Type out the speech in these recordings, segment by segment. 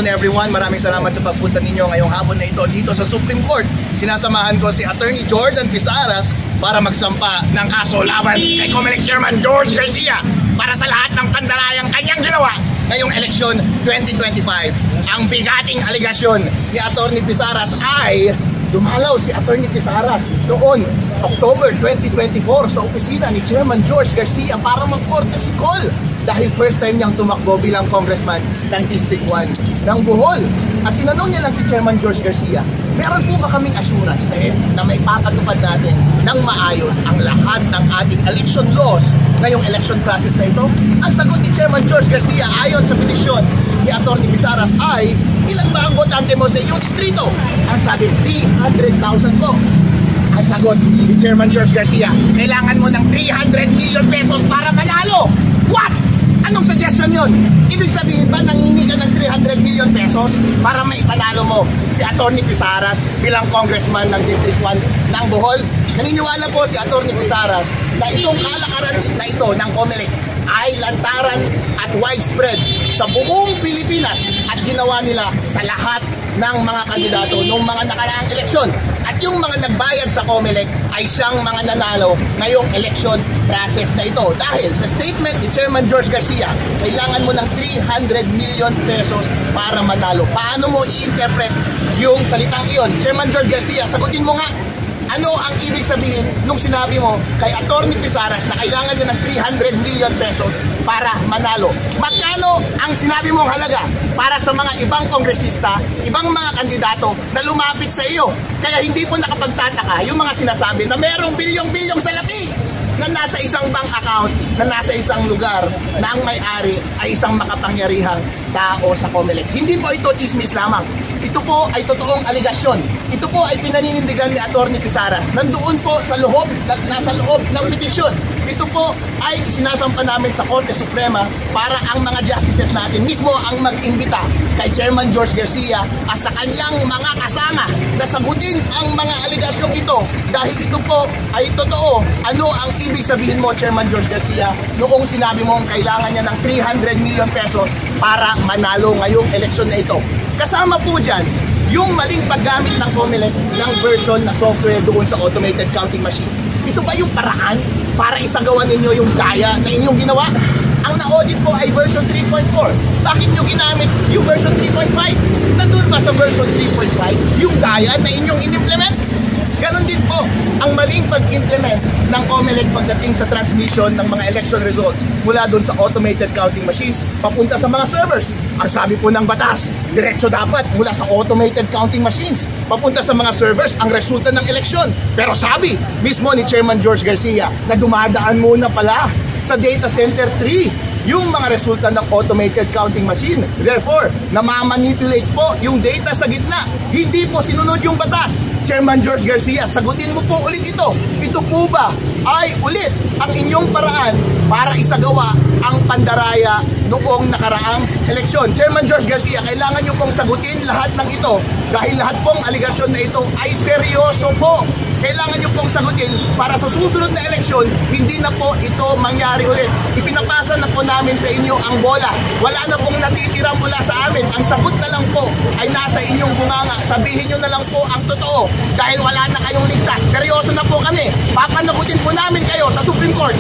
afternoon everyone. Maraming salamat sa pagpunta ninyo ngayong hapon na ito dito sa Supreme Court. Sinasamahan ko si Attorney Jordan Pisaras para magsampa ng kaso laban kay COMELEC Chairman George Garcia para sa lahat ng pandarayang kanyang ginawa ngayong eleksyon 2025. Ang bigating aligasyon ni Attorney Pisaras ay dumalaw si Attorney Pisaras noon October 2024 sa opisina ni Chairman George Garcia para mag-courtesy call dahil first time niyang tumakbo bilang congressman ng District 1 ng Bohol. At tinanong niya lang si Chairman George Garcia, meron po ba kaming assurance na may papatupad natin ng maayos ang lahat ng ating election laws ngayong election process na ito? Ang sagot ni Chairman George Garcia ayon sa petisyon ni Attorney Pisaras ay, ilan ba ang botante mo sa iyong distrito? Ang sabi, 300,000 po. Ang sagot ni Chairman George Garcia, kailangan mo ng 300 million pesos para manalo. What? Anong suggestion yun? Ibig sabihin ba nangingi ka ng 300 million pesos para maipanalo mo si Attorney Pisaras bilang congressman ng District 1 ng Bohol? Naniniwala po si Attorney Pisaras na itong kalakaran na ito ng COMELEC ay lantaran at widespread sa buong Pilipinas at ginawa nila sa lahat ng mga kandidato noong mga nakaraang eleksyon. At yung mga nagbayad sa COMELEC ay siyang mga nanalo ngayong election process na ito. Dahil sa statement ni Chairman George Garcia, kailangan mo ng 300 million pesos para manalo. Paano mo i-interpret yung salitang iyon? Chairman George Garcia, sagutin mo nga, ano ang ibig sabihin nung sinabi mo kay Attorney Pisaras na kailangan niya ng 300 million pesos para manalo? Magkano ang sinabi mong halaga para sa mga ibang kongresista, ibang mga kandidato na lumapit sa iyo? Kaya hindi po nakapagtataka yung mga sinasabi na merong bilyong-bilyong salapi na nasa isang bank account, na nasa isang lugar, na ang may-ari ay isang makapangyarihang tao sa COMELEC. Hindi po ito chismis lamang. Ito po ay totoong aligasyon. Ito po ay pinaninindigan ni Attorney Pisaras. Nandoon po sa loob, nasa loob ng petisyon. Ito po ay isinasampa namin sa Korte Suprema para ang mga justices natin mismo ang mag-imbita kay Chairman George Garcia at sa kanyang mga kasama na sagutin ang mga aligasyong ito dahil ito po ay totoo. Ano ang ibig sabihin mo, Chairman George Garcia, noong sinabi mong kailangan niya ng 300 million pesos para manalo ngayong eleksyon na ito? Kasama po dyan yung maling paggamit ng COMELEC ng version na software doon sa automated counting machines. Ito ba yung paraan para isagawa ninyo yung gaya na inyong ginawa? Ang na-audit po ay version 3.4. Bakit nyo ginamit yung version 3.5? Nandun ba sa version 3.5 yung gaya na inyong in-implement? Ganon din po ang maling pag-implement ng COMELEC pagdating sa transmission ng mga election results mula doon sa automated counting machines papunta sa mga servers. Ang sabi po ng batas, diretso dapat mula sa automated counting machines papunta sa mga servers ang resulta ng eleksyon. Pero sabi mismo ni Chairman George Garcia na dumadaan muna pala sa data center 3 yung mga resulta ng automated counting machine. Therefore, namamanipulate po yung data sa gitna. Hindi po sinunod yung batas. Chairman George Garcia, sagutin mo po ulit ito. Ito po ba ay ulit ang inyong paraan para isagawa ang pandaraya noong nakaraang eleksyon? Chairman George Garcia, kailangan nyo pong sagutin lahat ng ito dahil lahat pong aligasyon na ito ay seryoso po. Kailangan nyo pong sagutin para sa susunod na eleksyon, hindi na po ito mangyari ulit. Ipinapasa na po namin sa inyo ang bola. Wala na pong natitira mula sa amin. Ang sagot na lang po ay nasa inyong bunganga. Sabihin nyo na lang po ang totoo dahil wala na kayong ligtas. Seryoso na po kami. Papanagutin po namin kayo sa Supreme Court.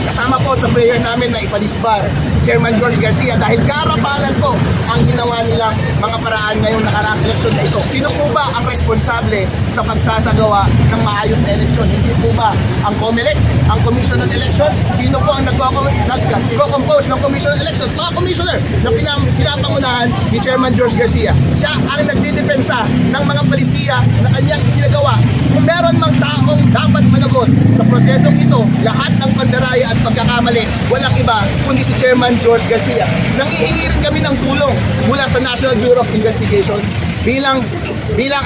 Kasama po sa prayer namin na ipadisbar si Chairman George Garcia dahil karapalan po ang ginawa nilang mga paraan ngayong nakaraang eleksyon na ito. Sino po ba ang responsable sa pagsasagawa ng maayos na eleksyon? Hindi po ba ang COMELEC, ang Commission on Elections? Sino po ang nagko-compose ng Commission on Elections? Mga commissioner na pinapangunahan ni Chairman George Garcia. Siya ang nagdidepensa ng mga palisiya na kanyang isinagawa. Kung meron mang taong dapat managot sa prosesong ito, lahat ng pandaraya at pagkakamali, walang iba kundi si Chairman George Garcia. Nangihingi rin kami ng tulong mula sa National Bureau of Investigation bilang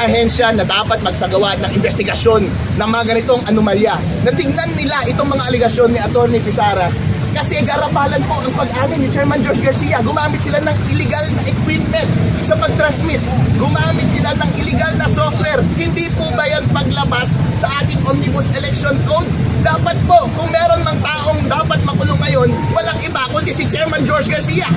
ahensya na dapat magsagawa ng investigasyon ng mga ganitong anomalya. Natignan nila itong mga aligasyon ni Attorney Pisaras kasi garapalan po ang pag-amin ni Chairman George Garcia. Gumamit sila ng illegal na equipment sa pag-transmit. Gumamit sila ng illegal na software. Hindi po ba yan paglabas sa ating Omnibus Election Code? Dapat po, kung meron mang taong dapat makulong ngayon, walang iba kundi si Chairman George Garcia.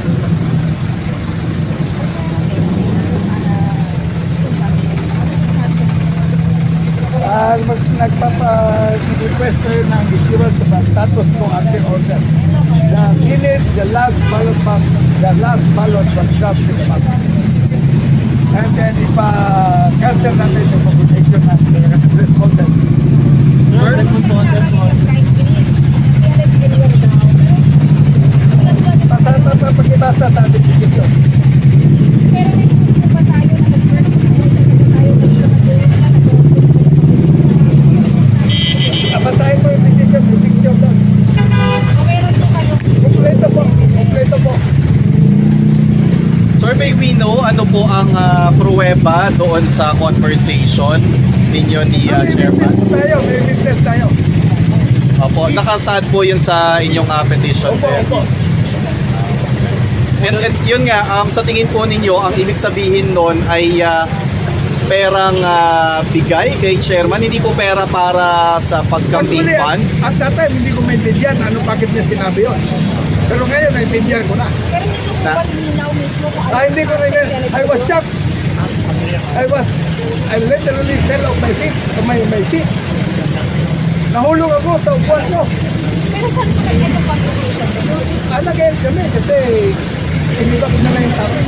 nagpapa-request ng issuance of a status quo ante order. The last ballot box, the last ballot was dropped in the box. And then cancel natin yung publication at respondent. Sir, respondent mo. Pagkibasa sa ating petition. Pero may po ba tayo na nag-work sa tayo Abatayin mo yung petition doon. o meron po kayo? Kompleto po. Sir, may we know ano po ang pruweba doon sa conversation ninyo ni Chairman? May witness tayo. Opo, nakasaad po yun sa inyong petition. Opo. And yun nga, sa tingin po ninyo, ang ibig sabihin nun ay perang bigay kay Chairman, hindi po pera para sa pag-campaign funds? At that time, hindi ko maintindihan bakit niya sinabi yun. Pero ngayon, naintindihan ko na. Pero hindi po ba linaw mismo kung ano? Hindi ko rin. I was shocked. I literally fell off my feet. My feet. Nahulog ako sa upuan ko. Pero saan po kayo itong conversation? Again kami kasi iniba ko na lang yung topic.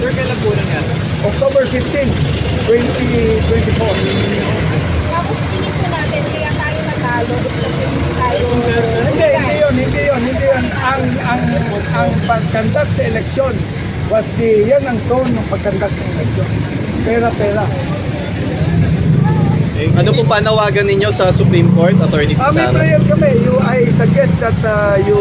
Sir, kailan po na yan? October 15, 2024. Tapos tingin po natin, kaya tayo natalo is kasi hindi tayo... Hindi yun. Ang pag-conduct sa eleksyon was yan ang tone ng pag-conduct sa eleksyon. Pera. Ano po panawagan ninyo sa Supreme Court, Attorney May Pizarro? prayer kami. I suggest that you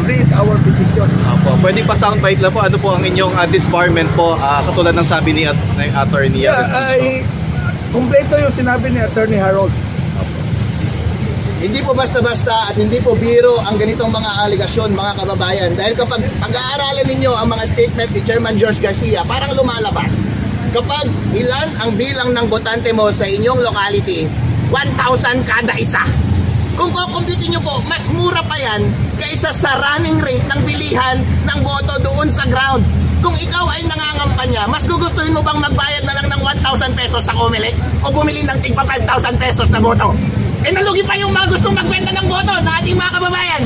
read our petition. Opo, pwede pa soundbite lang po. Ano po ang inyong disbarment po, katulad ng sabi ni Attorney Restitution? Kumpleto yung sinabi ni Attorney Harold. Hindi po basta-basta at hindi po biro ang ganitong mga aligasyon, mga kababayan. Dahil kapag pag-aaralan ninyo ang mga statement ni Chairman George Garcia, parang lumalabas. Kapag ilan ang bilang ng botante mo sa inyong locality, 1,000 kada isa. Kung kukumpitin nyo po, mas mura pa yan kaysa sa running rate ng bilihan ng boto doon sa ground. Kung ikaw ay nangangampanya, mas gugustuhin mo bang magbayad na lang ng 1,000 pesos sa Comelec o bumili ng tigpa 5,000 pesos na boto? Nalugi pa yung mga gustong magbenta ng boto na ating mga kababayan.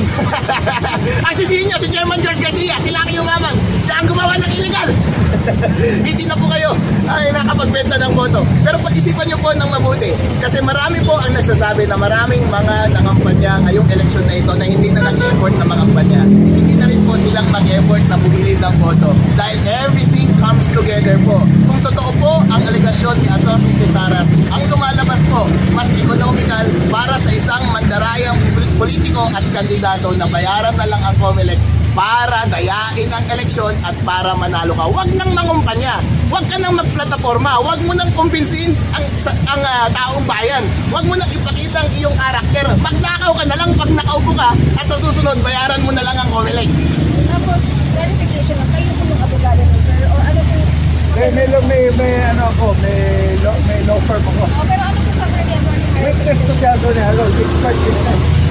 Ang sisihin nyo, si Chairman George Garcia, sila ang yumaman. Siya ang gumawa ng illegal. Hindi na po kayo ay nakapagbenta ng boto. Pero pag-isipan nyo po ng mabuti. Kasi marami po ang nagsasabi na maraming mga nangampanya ngayong eleksyon na ito na hindi na nag-effort na mangampanya. Hindi na rin po silang mag-effort na bumili ng boto. Dahil everything comes together po. Kung totoo po ang aligasyon ni Atty. Pisaras, ang lumalabas po, mas economical para sa isang mandarayang politiko at kandidato na bayaran na lang ang Comelec para dayain ang eleksyon at para manalo ka. Huwag nang mangumpanya. Huwag ka nang magplataforma. Huwag mo nang kumbinsihin ang taong bayan. Huwag mo nang ipakita ang iyong karakter. Magnakaw ka na lang pag nakaupo ka at sa susunod bayaran mo na lang ang Comelec. Tapos, verification lang, kayo po yung abogado ni sir, o ano po? May law firm ako. Pero ano po cover ni Atty. Witness to si Atty. Harold. Expert witness.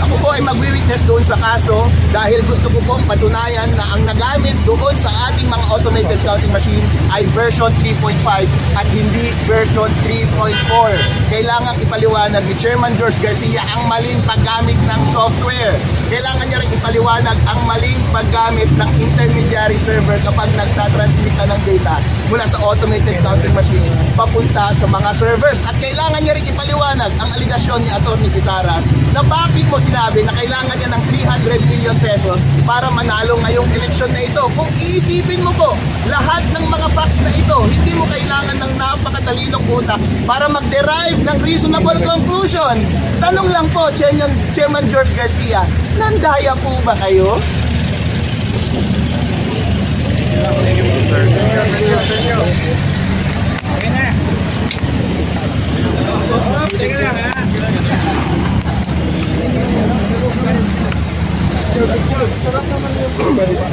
Ako po ay magwi-witness doon sa kaso dahil gusto ko pong patunayan na ang nagamit doon sa ating mga automated counting machines ay version 3.5 at hindi version 3.4. Kailangan ipaliwanag ni Chairman George Garcia ang maling paggamit ng software. Kailangan niya rin ipaliwanag ang maling paggamit ng intermediary server kapag nagtatransmit ka ng data mula sa automated counting machines papunta sa mga servers. At kailangan niya rin ipaliwanag ang aligasyon ni Atty. Pisaras na bakit mo sinabi na kailangan niya ng 300 million pesos para manalo ngayong eleksyon na ito. Kung iisipin mo po, lahat ng mga facts na ito, hindi mo kailangan ng napakatalinong utak para mag-derive ng reasonable conclusion. Tanong lang po, Chairman George Garcia, nandaya po ba kayo? Thank you, sir. Thank you.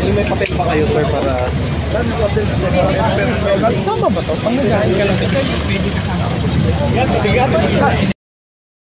May papel pa kayo, sir, para... Tama ba ito? Pang nagahin ka lang. Pwede kasama ko.